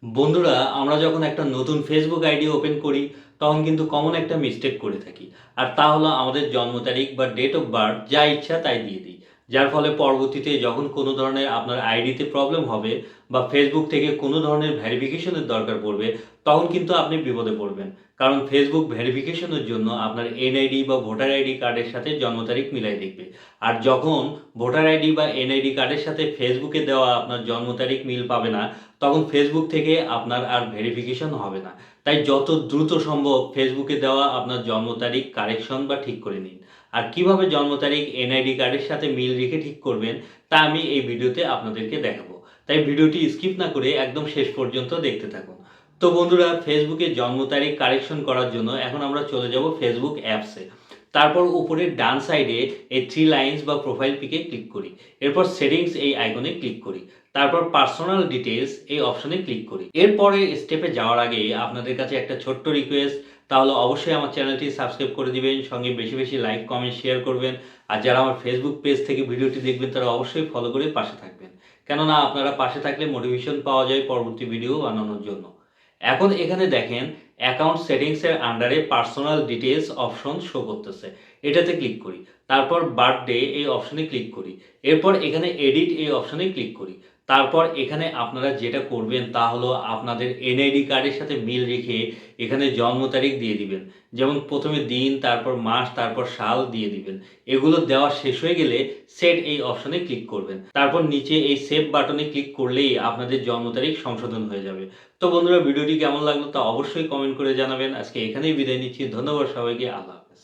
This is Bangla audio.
বন্ধুরা, আমরা যখন একটা নতুন ফেসবুক আইডি ওপেন করি তখন কিন্তু কমন একটা মিস্টেক করে থাকি। আর তা হলো আমাদের জন্ম তারিখ বা ডেট অফ বার্থ যা ইচ্ছা তাই দিয়ে দিই। যার ফলে পরবর্তীতে যখন কোনো ধরনের আপনার আইডিতে প্রবলেম হবে বা ফেসবুক থেকে কোনো ধরনের ভেরিফিকেশনের দরকার পড়বে, তখন কিন্তু আপনি বিপদে পড়বেন। কারণ ফেসবুক ভেরিফিকেশনের জন্য আপনার এনআইডি বা ভোটার আইডি কার্ডের সাথে জন্ম তারিখ মিলাই দেখবে। আর যখন ভোটার আইডি বা এনআইডি কার্ডের সাথে ফেসবুকে দেওয়া আপনার জন্ম তারিখ মিল পাবে না, তখন ফেসবুক থেকে আপনার আর ভেরিফিকেশন হবে না। তাই যত দ্রুত সম্ভব ফেসবুকে দেওয়া আপনার জন্ম তারিখ কারেকশন বা ঠিক করে নিন। আর কিভাবে জন্ম তারিখ এনআইডি কার্ডের সাথে মিল রেখে ঠিক করবেন তা আমি এই ভিডিওতে আপনাদেরকে দেখাবো। তাই ভিডিওটি স্কিপ না করে একদম শেষ পর্যন্ত দেখতে থাকুন। তো বন্ধুরা, ফেসবুকে জন্ম তারিখ কারেকশন করার জন্য এখন আমরা চলে যাব ফেসবুক অ্যাপসে। তারপর উপরের ডান সাইডে এই থ্রি লাইন্স বা প্রোফাইল পিকে ক্লিক করি। এরপর সেটিংস এই আইকনে ক্লিক করি। তারপর পার্সোনাল ডিটেলস এই অপশনে ক্লিক করি। এরপরে স্টেপে যাওয়ার আগে আপনাদের কাছে একটা ছোট্ট রিকোয়েস্ট, তাহলে অবশ্যই আমার চ্যানেলটি সাবস্ক্রাইব করে দিবেন, সঙ্গে বেশি বেশি লাইক কমেন্ট শেয়ার করবেন। আর যারা আমার ফেসবুক পেজ থেকে ভিডিওটি দেখবেন তারা অবশ্যই ফলো করে পাশে থাকবেন, কেননা আপনারা পাশে থাকলে মোটিভেশন পাওয়া যায় পরবর্তী ভিডিও বানানোর জন্য। এখন এখানে দেখেন অ্যাকাউন্ট সেটিংসের আন্ডারে পার্সোনাল ডিটেলস অপশন শো করতেছে। এটাতে ক্লিক করি। তারপর বার্থডে এই অপশনে ক্লিক করি। এরপর এখানে এডিট এই অপশনে ক্লিক করি। তারপর এখানে আপনারা যেটা করবেন তা হলো আপনাদের এনআইডি কার্ডের সাথে মিল রেখে এখানে জন্ম তারিখ দিয়ে দিবেন। যেমন প্রথমে দিন, তারপর মাস, তারপর সাল দিয়ে দিবেন। এগুলো দেওয়া শেষ হয়ে গেলে সেট এই অপশনে ক্লিক করবেন। তারপর নিচে এই সেভ বাটনে ক্লিক করলেই আপনাদের জন্ম তারিখ সংশোধন হয়ে যাবে। তো বন্ধুরা, ভিডিওটি কেমন লাগলো তা অবশ্যই কমেন্ট করে জানাবেন। আজকে এখানেই বিদায় নিচ্ছি। ধন্যবাদ সবাইকে। আল্লাহ হাফেজ।